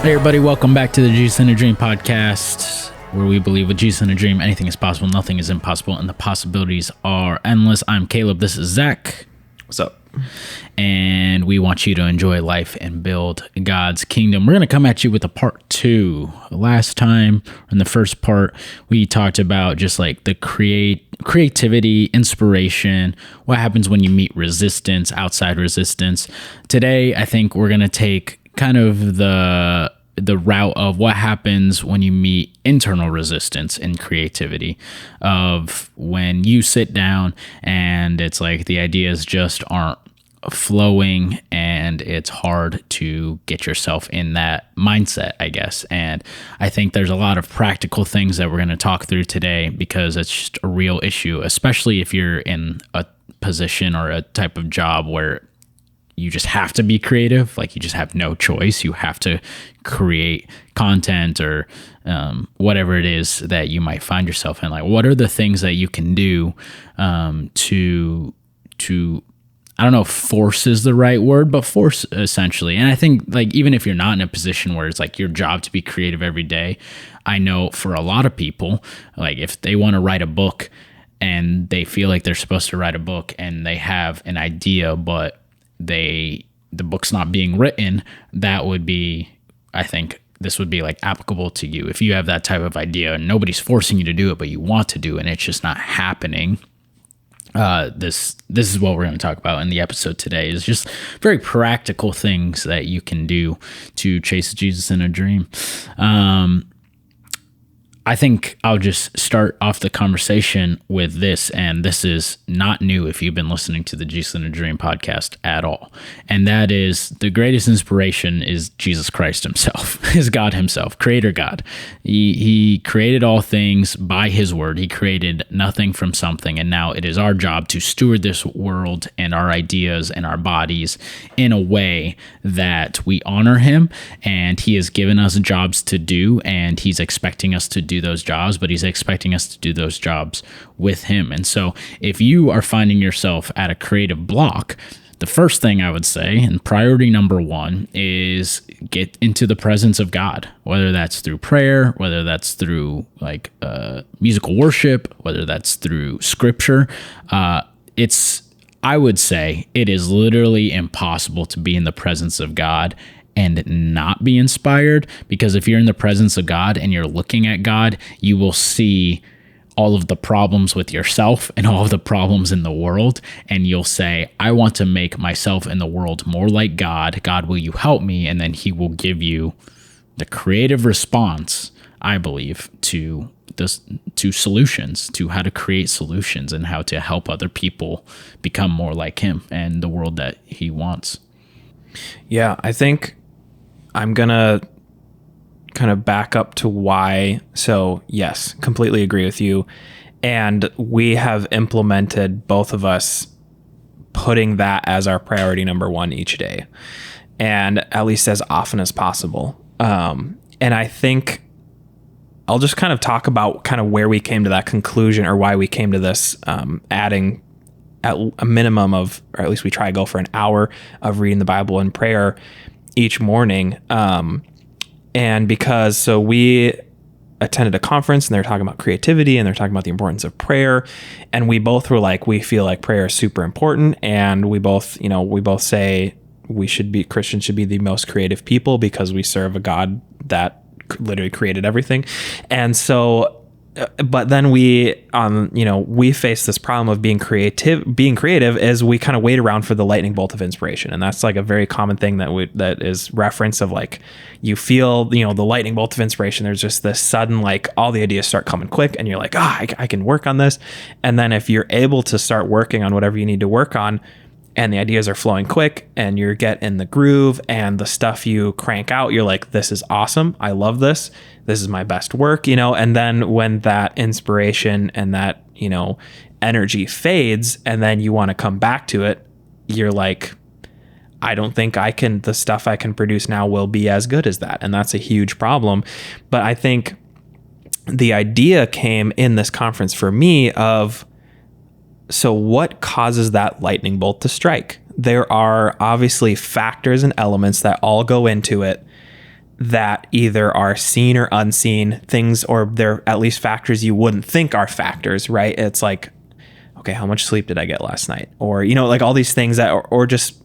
Hey everybody, welcome back to the Jesus in a Dream podcast, where we believe with Jesus in a Dream, anything is possible, nothing is impossible, and the possibilities are endless. I'm Caleb, this is Zach. What's up? And we want you to enjoy life and build God's kingdom. We're going to come at you with a part 2. Last time, in the first part, we talked about just like the creativity, inspiration, what happens when you meet resistance, outside resistance. Today, I think we're going to take kind of the route of what happens when you meet internal resistance in creativity, of when you sit down and it's like the ideas just aren't flowing and it's hard to get yourself in that mindset, I guess. And I think there's a lot of practical things that we're going to talk through today because it's just a real issue, especially if you're in a position or a type of job where you just have to be creative. Like you just have no choice. You have to create content or whatever it is that you might find yourself in. Like, what are the things that you can do to I don't know if force is the right word, but force essentially. And I think like even if you're not in a position where it's like your job to be creative every day, I know for a lot of people, like if they want to write a book and they feel like they're supposed to write a book and they have an idea, but the book's not being written, that would be, I think this would be like applicable to you. If you have that type of idea and nobody's forcing you to do it, but you want to do it and it's just not happening. This is what we're going to talk about in the episode today, is just very practical things that you can do to chase Jesus in a dream. I think I'll just start off the conversation with this, and this is not new if you've been listening to the Jesus in a Dream podcast at all. And that is, the greatest inspiration is Jesus Christ himself, is God himself, creator God. He created all things by his word. He created nothing from something, and now it is our job to steward this world and our ideas and our bodies in a way that we honor him, and he has given us jobs to do, and he's expecting us to do those jobs, but he's expecting us to do those jobs with him. And so if you are finding yourself at a creative block, the first thing I would say, and priority number 1, is get into the presence of God, whether that's through prayer, whether that's through like musical worship, whether that's through scripture. I would say it is literally impossible to be in the presence of God and not be inspired, because if you're in the presence of God and you're looking at God, you will see all of the problems with yourself and all of the problems in the world, and you'll say, I want to make myself in the world more like God. God, will you help me? And then he will give you the creative response, I believe, to solutions, to how to create solutions and how to help other people become more like him and the world that he wants. Yeah, I think I'm going to kind of back up to why. So yes, completely agree with you. And we have implemented, both of us, putting that as our priority number 1 each day, and at least as often as possible. And I think I'll just kind of talk about kind of where we came to that conclusion, or why we came to this, adding at a minimum of, or at least we try to go for an hour of reading the Bible and prayer each morning. And because, so we attended a conference and they're talking about creativity and they're talking about the importance of prayer. And we both were like, we feel like prayer is super important. And we both say Christians should be the most creative people because we serve a God that literally created everything. And so, but then we face this problem of being creative as we kind of wait around for the lightning bolt of inspiration. And that's like a very common thing that is reference of, like, you feel, the lightning bolt of inspiration. There's just this sudden, like, all the ideas start coming quick and you're like, I can work on this. And then if you're able to start working on whatever you need to work on, and the ideas are flowing quick and you get in the groove and the stuff you crank out, you're like, this is awesome. I love this. This is my best work, and then when that inspiration and that, energy fades and then you want to come back to it, you're like, I don't think the stuff I can produce now will be as good as that. And that's a huge problem. But I think the idea came in this conference for me of, so what causes that lightning bolt to strike? There are obviously factors and elements that all go into it. that either are seen or unseen things, or they're at least factors you wouldn't think are factors, right? It's like, okay, how much sleep did I get last night? Or, like all these things that, or just,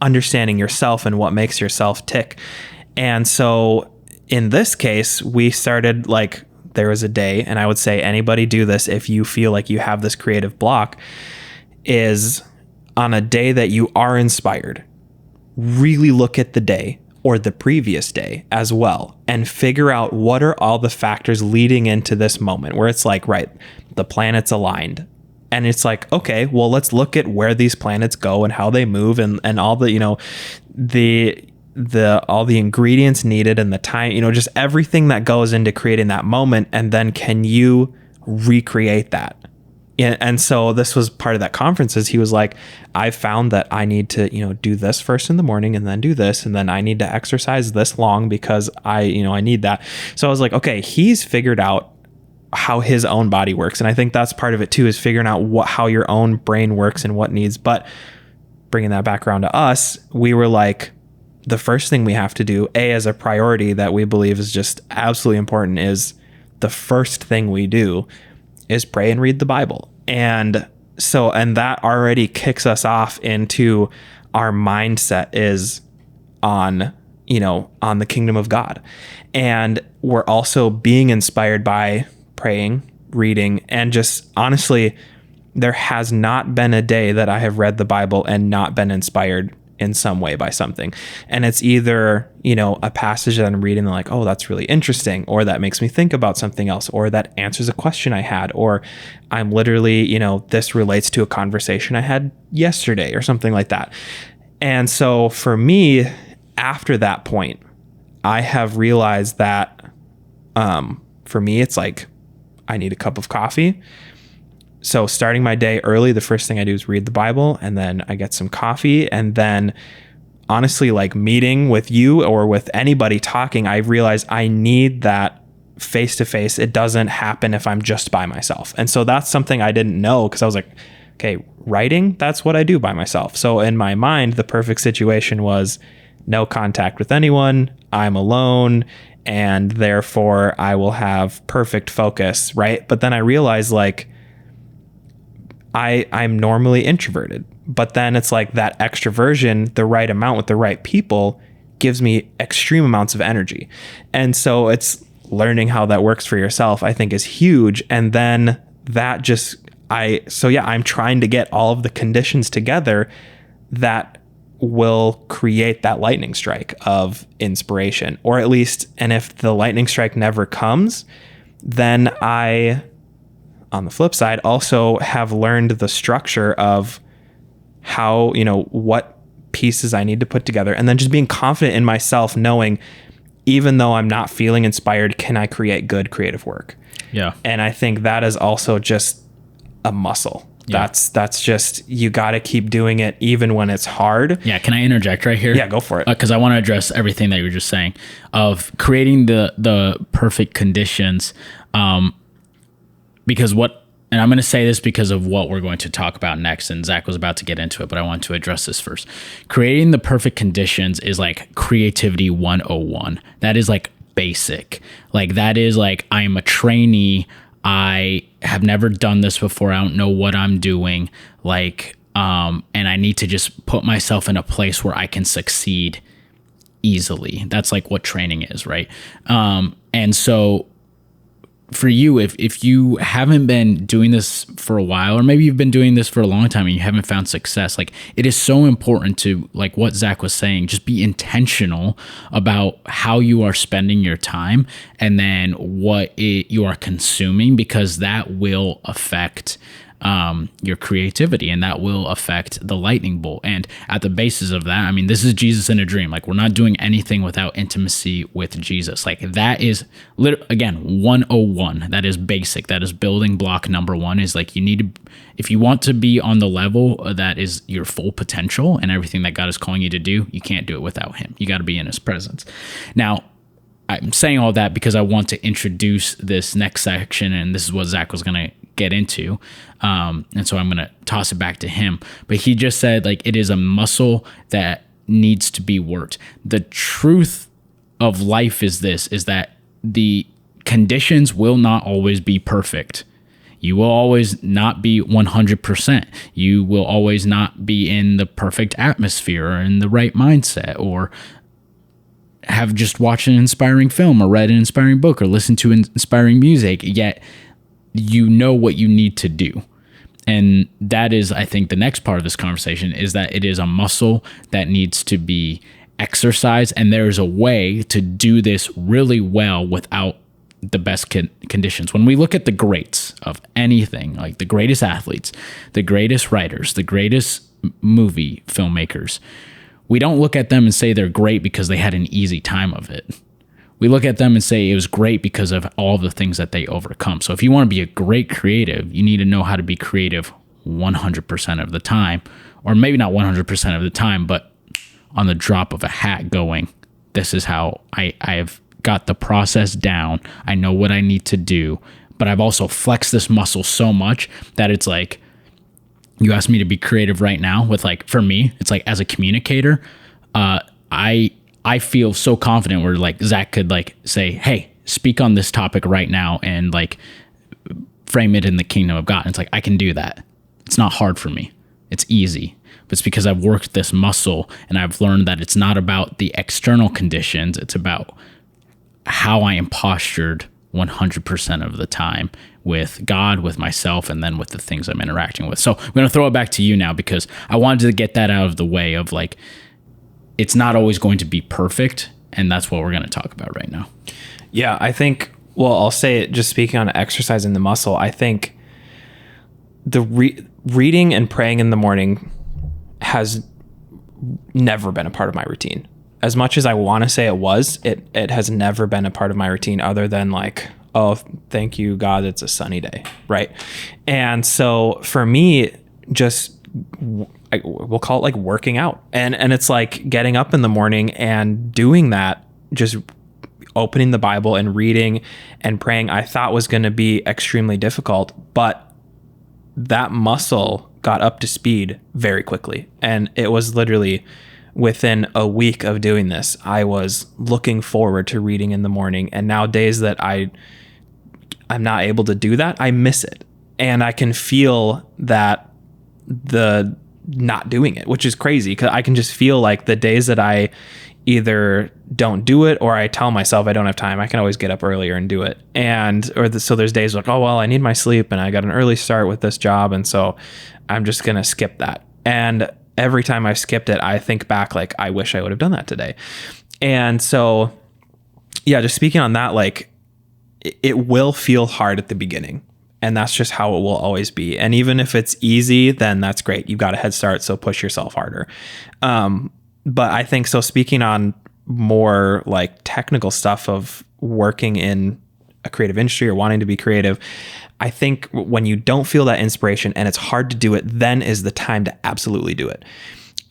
understanding yourself and what makes yourself tick. And so in this case, we started like, there was a day, and I would say anybody do this if you feel like you have this creative block, is on a day that you are inspired, really look at the day or the previous day as well and figure out what are all the factors leading into this moment where it's like, right, the planets aligned. And it's like, okay, well, let's look at where these planets go and how they move and all the, all the ingredients needed and the time, just everything that goes into creating that moment. And then can you recreate that? And so this was part of that conference, is he was like, I found that I need to, do this first in the morning and then do this. And then I need to exercise this long because I need that. So I was like, okay, he's figured out how his own body works. And I think that's part of it too, is figuring out how your own brain works and what needs. But bringing that back around to us, we were like, the first thing we have to do, as a priority that we believe is just absolutely important, is the first thing we do is pray and read the Bible. And so, and that already kicks us off into our mindset is on the kingdom of God. And we're also being inspired by praying, reading, and just honestly, there has not been a day that I have read the Bible and not been inspired in some way by something. And it's either, a passage that I'm reading and like, oh, that's really interesting, or that makes me think about something else, or that answers a question I had, or I'm literally, this relates to a conversation I had yesterday or something like that. And so for me, after that point, I have realized that for me, it's like, I need a cup of coffee. So starting my day early, the first thing I do is read the Bible, and then I get some coffee. And then honestly, like meeting with you or with anybody talking, I realize I need that face to face. It doesn't happen if I'm just by myself. And so that's something I didn't know, because I was like, okay, writing, that's what I do by myself. So in my mind, the perfect situation was no contact with anyone. I'm alone, and therefore I will have perfect focus, right? But then I realized, like, I'm normally introverted, but then it's like that extroversion, the right amount with the right people, gives me extreme amounts of energy. And so it's learning how that works for yourself, I think, is huge. And then that just, I'm trying to get all of the conditions together that will create that lightning strike of inspiration, or at least, and if the lightning strike never comes, then I, on the flip side, also have learned the structure of how, what pieces I need to put together, and then just being confident in myself, knowing even though I'm not feeling inspired, can I create good creative work? Yeah. And I think that is also just a muscle. Yeah. That's just, you got to keep doing it even when it's hard. Yeah. Can I interject right here? Yeah, go for it. Because I want to address everything that you were just saying of creating the perfect conditions. Because and I'm going to say this because of what we're going to talk about next, and Zach was about to get into it, but I want to address this first. Creating the perfect conditions is like creativity 101. That is like basic. Like that is like, I'm a trainee. I have never done this before. I don't know what I'm doing. Like, and I need to just put myself in a place where I can succeed easily. That's like what training is, right? And so for you, if you haven't been doing this for a while, or maybe you've been doing this for a long time and you haven't found success, like it is so important to, like what Zach was saying, just be intentional about how you are spending your time and then what you are consuming, because that will affect your creativity, and that will affect the lightning bolt. And at the basis of that, I mean, this is Jesus in a dream. Like, we're not doing anything without intimacy with Jesus. Like, that is again 101. That is basic. That is building block number one. Is like, you need to, if you want to be on the level that is your full potential and everything that God is calling you to do, you can't do it without him. You got to be in his presence. Now, I'm saying all that because I want to introduce this next section, and this is what Zach was going to get into. And so I'm going to toss it back to him. But he just said, like, it is a muscle that needs to be worked. The truth of life is this, is that the conditions will not always be perfect. You will always not be 100%. You will always not be in the perfect atmosphere or in the right mindset, or have just watched an inspiring film or read an inspiring book or listened to inspiring music, yet you know what you need to do. And that is, I think, the next part of this conversation, is that it is a muscle that needs to be exercised. And there's a way to do this really well without the best conditions. When we look at the greats of anything, like the greatest athletes, the greatest writers, the greatest movie filmmakers, we don't look at them and say they're great because they had an easy time of it. We look at them and say it was great because of all the things that they overcome. So if you want to be a great creative, you need to know how to be creative 100% of the time, or maybe not 100% of the time, but on the drop of a hat going, this is how I've got the process down. I know what I need to do, but I've also flexed this muscle so much that it's like, you asked me to be creative right now with, like, for me, it's like, as a communicator, I feel so confident where, like, Zach could, like, say, hey, speak on this topic right now and, like, frame it in the kingdom of God. And it's like, I can do that. It's not hard for me. It's easy. But it's because I've worked this muscle and I've learned that it's not about the external conditions. It's about how I am postured 100% of the time with God, with myself, and then with the things I'm interacting with. So I'm going to throw it back to you now, because I wanted to get that out of the way of, like, it's not always going to be perfect. And that's what we're going to talk about right now. Yeah, I think, well, I'll say it, just speaking on exercising the muscle, I think the reading and praying in the morning has never been a part of my routine. As much as I want to say it was, it has never been a part of my routine, other than, like, oh, thank you, God, it's a sunny day, right? And so for me, just, we'll call it like working out. And it's like getting up in the morning and doing that, just opening the Bible and reading and praying, I thought was going to be extremely difficult, but that muscle got up to speed very quickly. And it was literally within a week of doing this, I was looking forward to reading in the morning. And now days that I'm not able to do that, I miss it. And I can feel that the not doing it, which is crazy, because I can just feel like the days that I either don't do it or I tell myself I don't have time, I can always get up earlier and do it. So there's days like, oh, well, I need my sleep and I got an early start with this job, and so I'm just going to skip that. And every time I've skipped it, I think back, like, I wish I would have done that today. And so, yeah, just speaking on that, like, it will feel hard at the beginning. And that's just how it will always be. And even if it's easy, then that's great. You've got a head start, so push yourself harder. But I think, so speaking on more like technical stuff of working in a creative industry or wanting to be creative, I think when you don't feel that inspiration and it's hard to do it, then is the time to absolutely do it.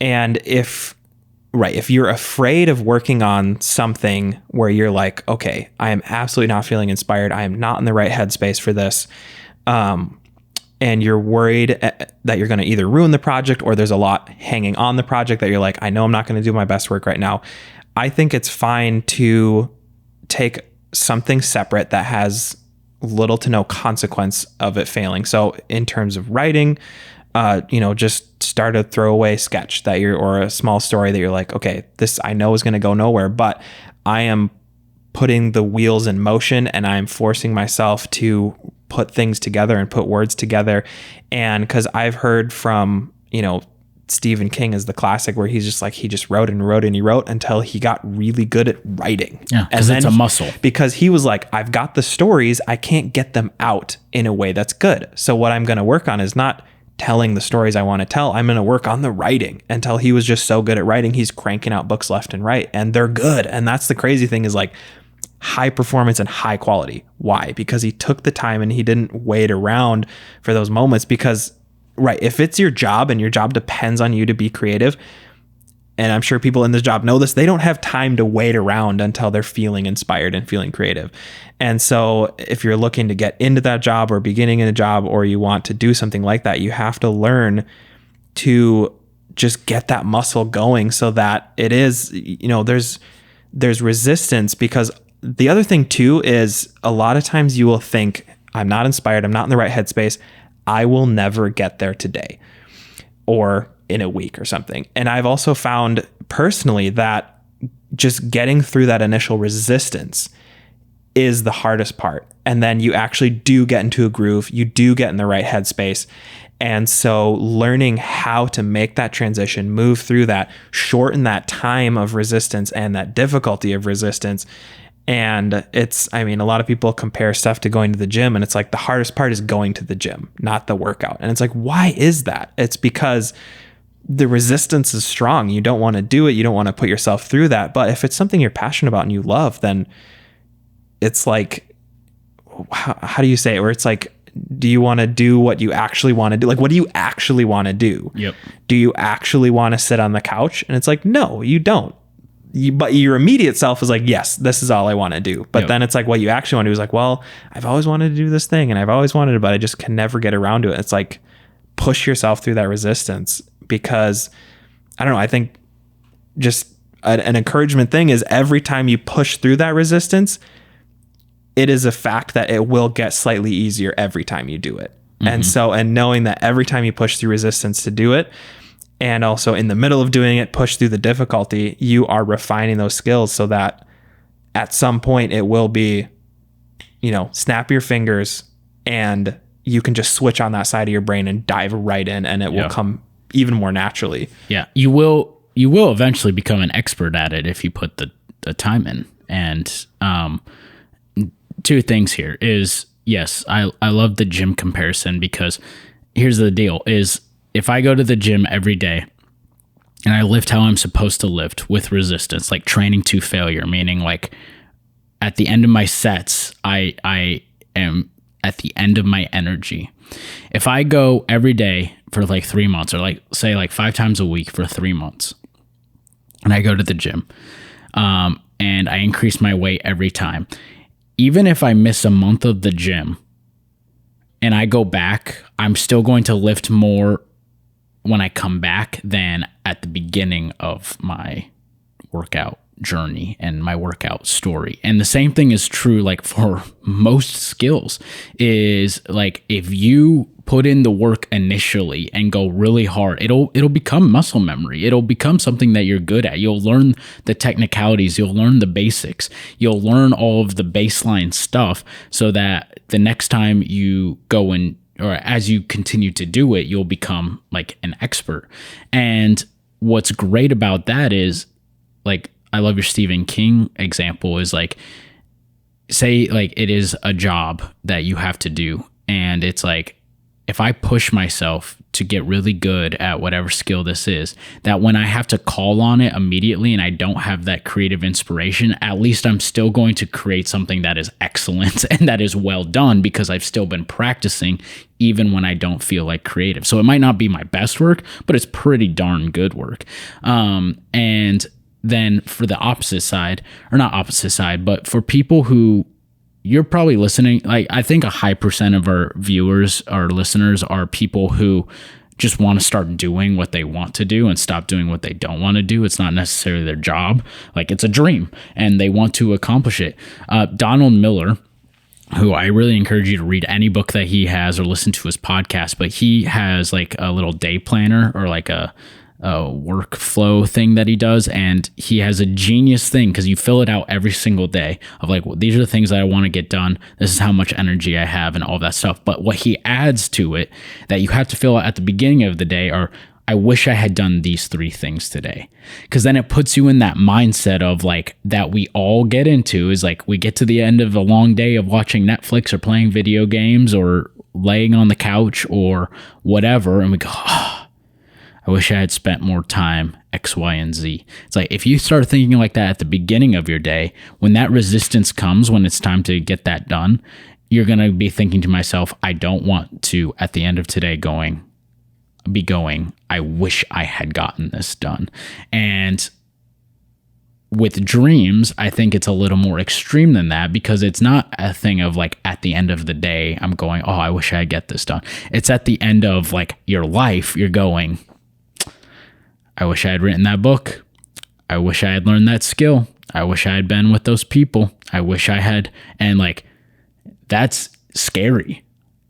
And if you're afraid of working on something where you're like, okay, I am absolutely not feeling inspired, I am not in the right headspace for this, and you're worried that you're going to either ruin the project or there's a lot hanging on the project that you're like, I know I'm not going to do my best work right now, I think it's fine to take something separate that has little to no consequence of it failing. So in terms of writing, just start a throwaway sketch or a small story that you're like, okay, this I know is going to go nowhere, but I am putting the wheels in motion and I'm forcing myself to put things together and put words together. And because I've heard from, Stephen King is the classic, where he's just like, he just wrote and wrote and he wrote until he got really good at writing. Yeah, because it's a muscle. Because he was like, I've got the stories, I can't get them out in a way that's good. So what I'm going to work on is not telling the stories I want to tell. I'm going to work on the writing, until he was just so good at writing, he's cranking out books left and right, and they're good. And that's the crazy thing, is like high performance and high quality. Why? Because he took the time and he didn't wait around for those moments. Because if it's your job and your job depends on you to be creative, and I'm sure people in this job know this, they don't have time to wait around until they're feeling inspired and feeling creative. And so if you're looking to get into that job or beginning in a job, or you want to do something like that, you have to learn to just get that muscle going, so that it is, there's resistance, because the other thing too is a lot of times you will think, I'm not inspired, I'm not in the right headspace, I will never get there today or in a week or something. And I've also found personally that just getting through that initial resistance is the hardest part. And then you actually do get into a groove, you do get in the right headspace. And so learning how to make that transition, move through that, shorten that time of resistance and that difficulty of resistance. And it's, I mean, a lot of people compare stuff to going to the gym, and it's like the hardest part is going to the gym, not the workout. And it's like, why is that? It's because the resistance is strong. You don't want to do it. You don't want to put yourself through that. But if it's something you're passionate about and you love, then it's like, how do you say it? Where it's like, do you want to do what you actually want to do? Like, what do you actually want to do? Yep. Do you actually want to sit on the couch? And it's like, no, you don't. But your immediate self is like, yes, this is all I want to do. But then it's like, what you actually want to do is like, well, I've always wanted to do this thing and I've always wanted it, but I just can never get around to it. It's like, push yourself through that resistance, because I don't know, I think just an encouragement thing is every time you push through that resistance, it is a fact that it will get slightly easier every time you do it. Mm-hmm. And knowing that every time you push through resistance to do it, and also in the middle of doing it, push through the difficulty, you are refining those skills so that at some point it will be, snap your fingers and you can just switch on that side of your brain and dive right in, and it will come even more naturally. Yeah. You will eventually become an expert at it if you put the time in. And two things here is, yes, I love the gym comparison, because here's the deal is, if I go to the gym every day and I lift how I'm supposed to lift with resistance, like training to failure, meaning like at the end of my sets, I am at the end of my energy. If I go every day for like 3 months, or like say like 5 times a week for 3 months, and I go to the gym, and I increase my weight every time, even if I miss a month of the gym and I go back, I'm still going to lift more when I come back than at the beginning of my workout journey and my workout story. And the same thing is true like for most skills, is like if you put in the work initially and go really hard, it'll become muscle memory. It'll become something that you're good at. You'll learn the technicalities, you'll learn the basics, you'll learn all of the baseline stuff, so that the next time you go in, or as you continue to do it, you'll become like an expert. And what's great about that is, like, I love your Stephen King example, is like, say like it is a job that you have to do. And it's like, if I push myself to get really good at whatever skill this is, that when I have to call on it immediately and I don't have that creative inspiration, at least I'm still going to create something that is excellent and that is well done, because I've still been practicing even when I don't feel like creative. So it might not be my best work, but it's pretty darn good work. And then for the opposite side, or not opposite side, but for people who, you're probably listening, like I think a high percent of our viewers, our listeners, are people who just want to start doing what they want to do and stop doing what they don't want to do. It's not necessarily their job. Like, it's a dream and they want to accomplish it. Donald Miller, who I really encourage you to read any book that he has or listen to his podcast, but he has like a little day planner, or like a workflow thing that he does, and he has a genius thing, because you fill it out every single day of like, well, these are the things that I want to get done, this is how much energy I have, and all that stuff. But what he adds to it that you have to fill out at the beginning of the day are, I wish I had done these 3 things today. Because then it puts you in that mindset of like, that we all get into, is like, we get to the end of a long day of watching Netflix or playing video games or laying on the couch or whatever, and we go, oh, I wish I had spent more time X, Y, and Z. It's like, if you start thinking like that at the beginning of your day, when that resistance comes, when it's time to get that done, you're going to be thinking to myself, I don't want to, at the end of today, be going, I wish I had gotten this done. And with dreams, I think it's a little more extreme than that, because it's not a thing of like, at the end of the day, I'm going, oh, I wish I had get this done. It's at the end of like your life, you're going, I wish I had written that book. I wish I had learned that skill. I wish I had been with those people. I wish I had, and like, that's scary.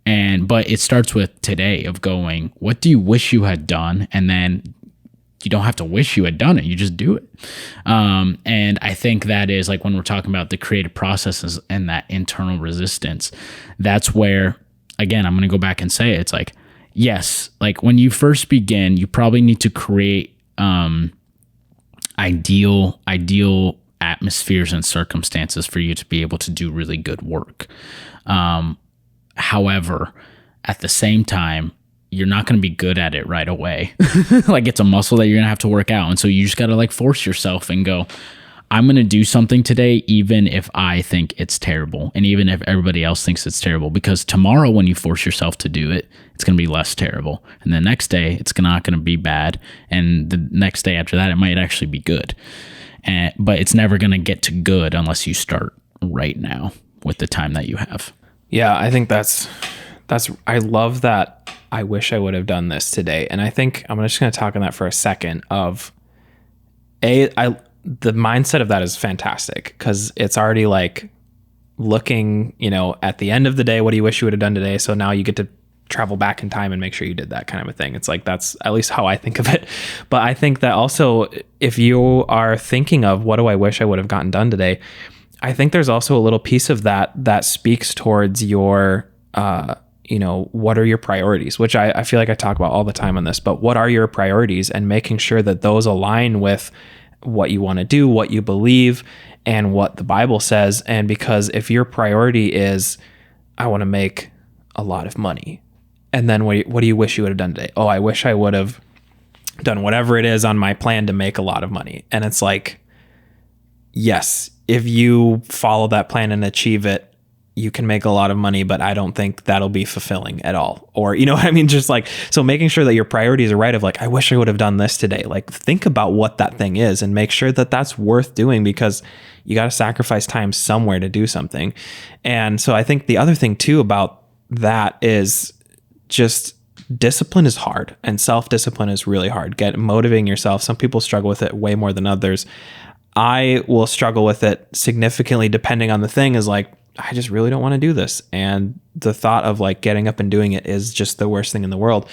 But it starts with today of going, what do you wish you had done? And then you don't have to wish you had done it. You just do it. And I think that is like when we're talking about the creative processes and that internal resistance, that's where, again, I'm going to go back and say it. It's like, yes, like when you first begin, you probably need to create ideal atmospheres and circumstances for you to be able to do really good work. However, at the same time, you're not going to be good at it right away. Like it's a muscle that you're going to have to work out. And so you just got to like force yourself and go, I'm going to do something today, even if I think it's terrible. And even if everybody else thinks it's terrible, because tomorrow when you force yourself to do it, it's going to be less terrible. And the next day it's not going to be bad. And the next day after that, it might actually be good. But it's never going to get to good unless you start right now with the time that you have. Yeah, I think that's I love that. I wish I would have done this today. And I think I'm just going to talk on that for a second of the mindset of that is fantastic because it's already like looking, at the end of the day, what do you wish you would have done today? So now you get to travel back in time and make sure you did that kind of a thing. It's like, that's at least how I think of it. But I think that also if you are thinking of what do I wish I would have gotten done today, I think there's also a little piece of that speaks towards your, what are your priorities, which I feel like I talk about all the time on this, but what are your priorities and making sure that those align with what you want to do, what you believe, and what the Bible says. And because if your priority is, I want to make a lot of money, and then what do you wish you would have done today? Oh, I wish I would have done whatever it is on my plan to make a lot of money. And it's like, yes, if you follow that plan and achieve it, you can make a lot of money, but I don't think that'll be fulfilling at all. Or, you know what I mean? Just like, so making sure that your priorities are right of like, I wish I would have done this today. Like think about what that thing is and make sure that that's worth doing because you got to sacrifice time somewhere to do something. And so I think the other thing too about that is just discipline is hard and self-discipline is really hard. Motivating yourself. Some people struggle with it way more than others. I will struggle with it significantly depending on the thing is like, I just really don't want to do this. And the thought of like getting up and doing it is just the worst thing in the world.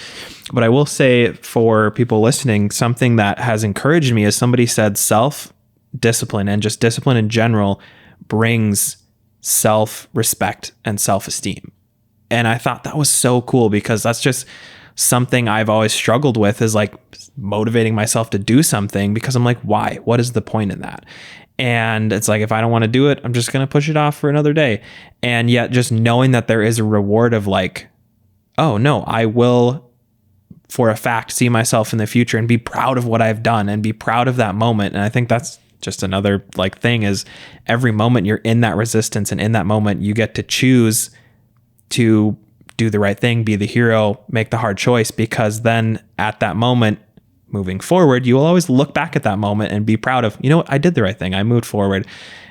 But I will say for people listening, something that has encouraged me is somebody said self-discipline and just discipline in general brings self-respect and self-esteem. And I thought that was so cool because that's just something I've always struggled with is like motivating myself to do something because I'm like, why? What is the point in that? And it's like, if I don't want to do it, I'm just going to push it off for another day. And yet just knowing that there is a reward of like, oh no, I will for a fact see myself in the future and be proud of what I've done and be proud of that moment. And I think that's just another like thing is every moment you're in that resistance and in that moment, you get to choose to do the right thing, be the hero, make the hard choice, because then at that moment, moving forward, you will always look back at that moment and be proud of, what, I did the right thing. I moved forward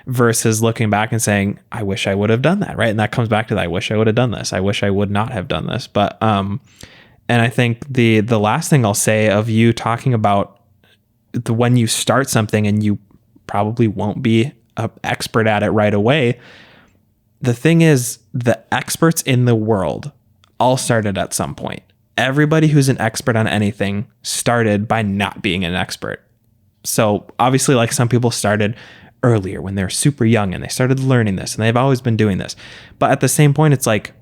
versus looking back and saying, I wish I would have done that. Right. And that comes back to that. I wish I would have done this. I wish I would not have done this. But, and I think the last thing I'll say of you talking about when you start something and you probably won't be an expert at it right away. The thing is the experts in the world all started at some point. Everybody who's an expert on anything started by not being an expert. So obviously, like some people started earlier when they're super young and they started learning this and they've always been doing this. But at the same point, it's like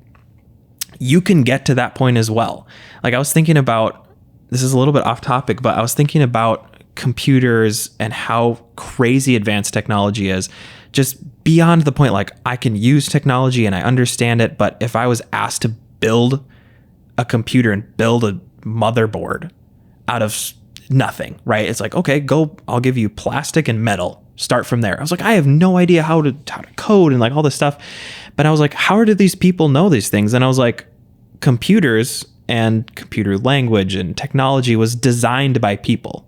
you can get to that point as well. Like I was thinking about, this is a little bit off topic, but I was thinking about computers and how crazy advanced technology is, just beyond the point, like I can use technology and I understand it. But if I was asked to build a computer and build a motherboard out of nothing, right? It's like, okay, go, I'll give you plastic and metal. Start from there. I was like, I have no idea how to code and like all this stuff. But I was like, how did these people know these things? And I was like, computers and computer language and technology was designed by people.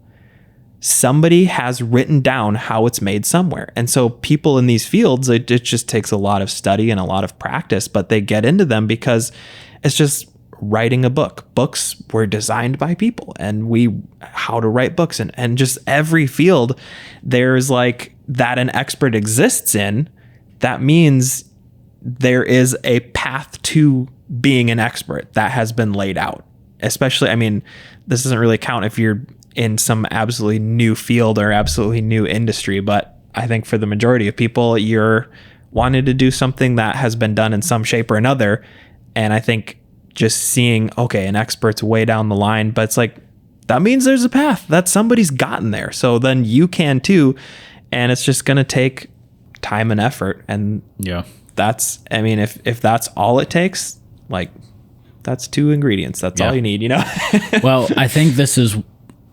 Somebody has written down how it's made somewhere. And so people in these fields, it just takes a lot of study and a lot of practice, but they get into them because it's just writing a book. Books were designed by people and how to write books and just every field there's like that an expert exists in, that means there is a path to being an expert that has been laid out. Especially, I mean, this doesn't really count if you're in some absolutely new field or absolutely new industry, but I think for the majority of people, you're wanting to do something that has been done in some shape or another. And I think just seeing, okay, an expert's way down the line, but it's like, that means there's a path that somebody's gotten there. So then you can too. And it's just going to take time and effort. And yeah, that's, I mean, if that's all it takes, like, that's 2 ingredients. That's all you need, you know? Well, I think this is,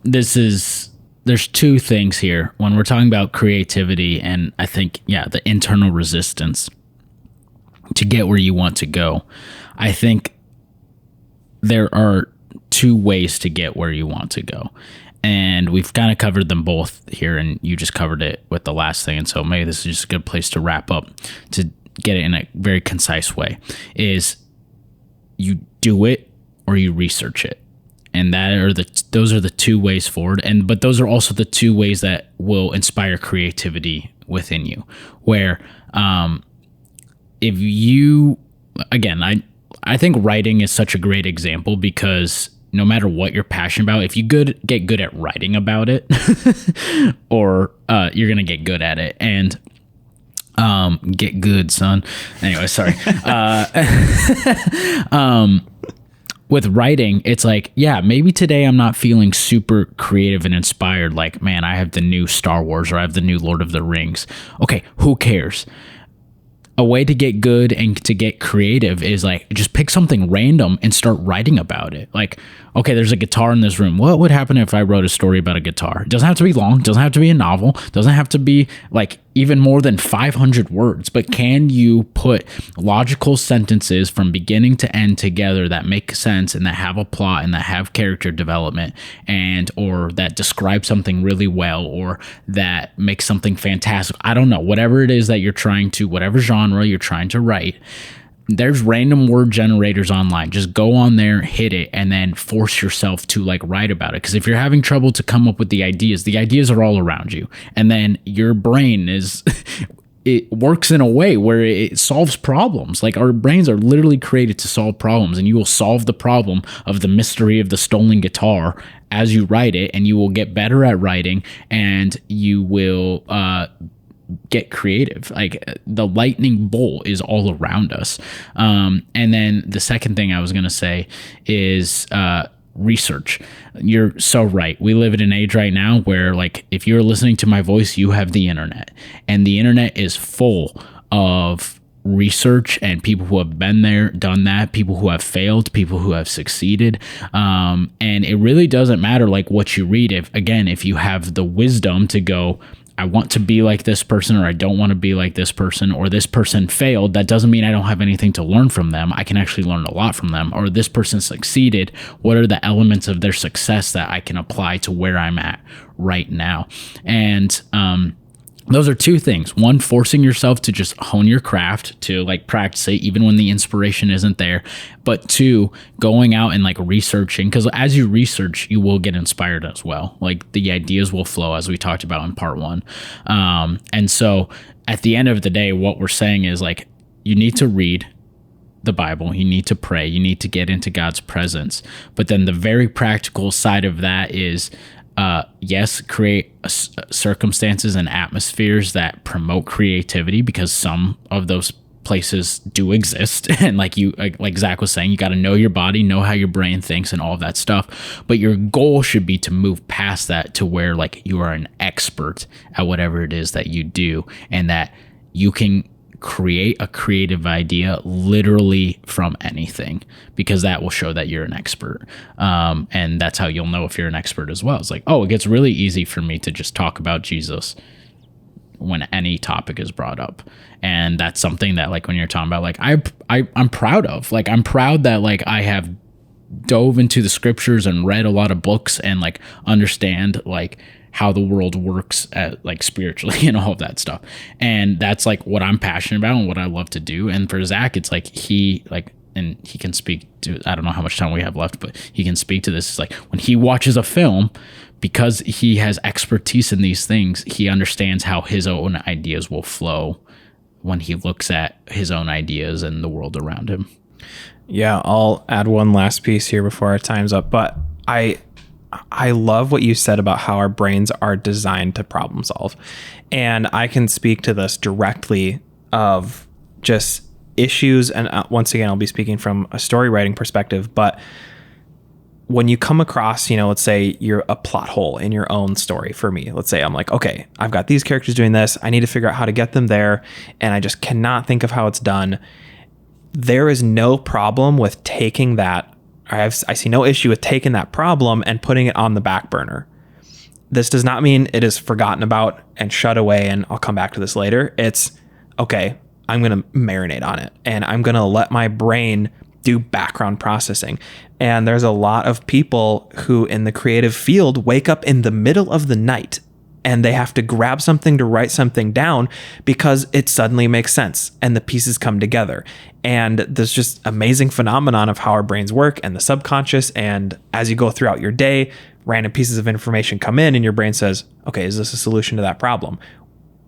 there's 2 things here when we're talking about creativity, and I think, the internal resistance to get where you want to go. I think there are 2 ways to get where you want to go. And we've kind of covered them both here, and you just covered it with the last thing. And so maybe this is just a good place to wrap up, to get it in a very concise way, is you do it or you research it. And those are the 2 ways forward. But those are also the 2 ways that will inspire creativity within you, where, if you, again, I think writing is such a great example, because no matter what you're passionate about, if you get good at writing about it, or you're going to get good at it. And get good, son. Anyway, sorry. With writing, it's like, maybe today I'm not feeling super creative and inspired. Like, man, I have the new Star Wars, or I have the new Lord of the Rings. Okay, who cares? A way to get good and to get creative is like, just pick something random and start writing about it. Like, okay, there's a guitar in this room. What would happen if I wrote a story about a guitar? It doesn't have to be long. It doesn't have to be a novel. It doesn't have to be like even more than 500 words. But can you put logical sentences from beginning to end together that make sense and that have a plot and that have character development, and or that describe something really well, or that makes something fantastic? I don't know. Whatever it is that you're trying to, whatever genre you're trying to write, there's random word generators online. Just go on there, hit it, and then force yourself to like write about it. Because if you're having trouble to come up with the ideas are all around you. And then your brain it works in a way where it solves problems. Like, our brains are literally created to solve problems, and you will solve the problem of the mystery of the stolen guitar as you write it, and you will get better at writing, and you will get creative. Like, the lightning bolt is all around us. And then the second thing I was going to say is research. You're so right. We live in an age right now where, like, if you're listening to my voice, you have the internet, and the internet is full of research and people who have been there, done that, people who have failed, people who have succeeded. And it really doesn't matter like what you read. If you have the wisdom to go, I want to be like this person, or I don't want to be like this person, or this person failed, that doesn't mean I don't have anything to learn from them. I can actually learn a lot from them. Or this person succeeded. What are the elements of their success that I can apply to where I'm at right now? And those are 2 things. One, forcing yourself to just hone your craft, to like practice it even when the inspiration isn't there. But 2, going out and like researching, because as you research, you will get inspired as well. Like, the ideas will flow, as we talked about in part 1. And so at the end of the day, what we're saying is, like, you need to read the Bible, you need to pray, you need to get into God's presence. But then the very practical side of that is, yes, create circumstances and atmospheres that promote creativity, because some of those places do exist. And like Zach was saying, you got to know your body, know how your brain thinks, and all of that stuff. But your goal should be to move past that to where like you are an expert at whatever it is that you do, and that you can create a creative idea literally from anything, because that will show that you're an expert. And that's how you'll know if you're an expert as well. It's like, oh, it gets really easy for me to just talk about Jesus when any topic is brought up. And that's something that, like, when you're talking about, like, I'm proud of. Like, I'm proud that, like, I have dove into the scriptures and read a lot of books and, like, understand, like, how the world works at, like, spiritually and all of that stuff. And that's like what I'm passionate about and what I love to do. And for Zach, it's like and he can speak to, I don't know how much time we have left, but he can speak to this. It's like when he watches a film, because he has expertise in these things, he understands how his own ideas will flow when he looks at his own ideas and the world around him. Yeah, I'll add one last piece here before our time's up, but I love what you said about how our brains are designed to problem solve. And I can speak to this directly of just issues. And once again, I'll be speaking from a story writing perspective, but when you come across, let's say you're a plot hole in your own story. For me, let's say I'm like, okay, I've got these characters doing this. I need to figure out how to get them there. And I just cannot think of how it's done. There is no problem with taking that. I see no issue with taking that problem and putting it on the back burner. This does not mean it is forgotten about and shut away and I'll come back to this later. It's okay, I'm going to marinate on it and I'm going to let my brain do background processing. And there's a lot of people who in the creative field wake up in the middle of the night and they have to grab something to write something down because it suddenly makes sense and the pieces come together. And there's just amazing phenomenon of how our brains work and the subconscious. And as you go throughout your day, random pieces of information come in and your brain says, okay, is this a solution to that problem?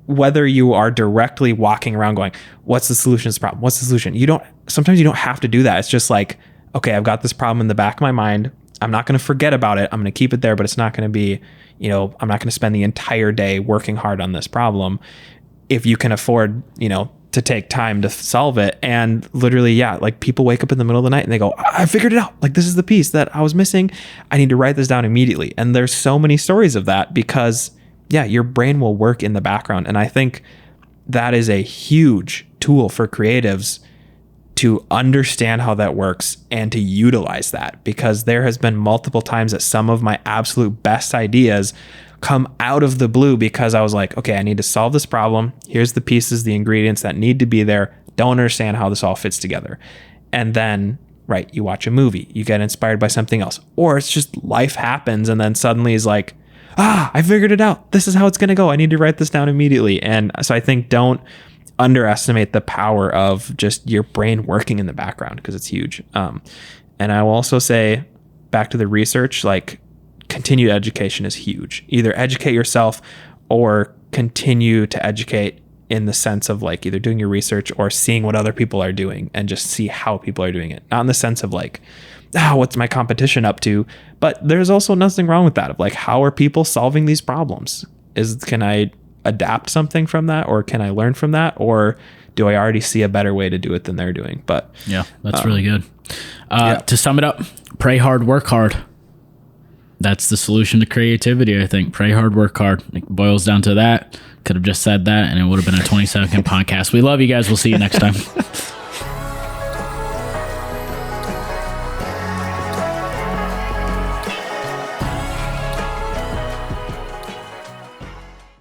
Whether you are directly walking around going, what's the solution to this problem? What's the solution? Sometimes you don't have to do that. It's just like, okay, I've got this problem in the back of my mind. I'm not going to forget about it. I'm going to keep it there, but it's not going to be, I'm not going to spend the entire day working hard on this problem. If you can afford, to take time to solve it. And literally, yeah, like people wake up in the middle of the night and they go, I figured it out. Like this is the piece that I was missing. I need to write this down immediately. And there's so many stories of that because yeah, your brain will work in the background. And I think that is a huge tool for creatives to understand how that works and to utilize that, because there has been multiple times that some of my absolute best ideas come out of the blue because I was like, okay, I need to solve this problem. Here's the pieces, the ingredients that need to be there. Don't understand how this all fits together. And then, right, you watch a movie, you get inspired by something else, or it's just life happens. And then suddenly is like, I figured it out. This is how it's going to go. I need to write this down immediately. And so I think don't underestimate the power of just your brain working in the background because it's huge. And I will also say back to the research, like continued education is huge. Either educate yourself or continue to educate in the sense of like either doing your research or seeing what other people are doing and just see how people are doing it. Not in the sense of like, what's my competition up to? But there's also nothing wrong with that of like, how are people solving these problems? Can I adapt something from that, or can I learn from that, or do I already see a better way to do it than they're doing? But yeah, that's really good. To sum it up, pray hard, work hard. That's the solution to creativity, I think. Pray hard, work hard. It boils down to that. Could have just said that and it would have been a 20-second podcast. We love you guys. We'll see you next time.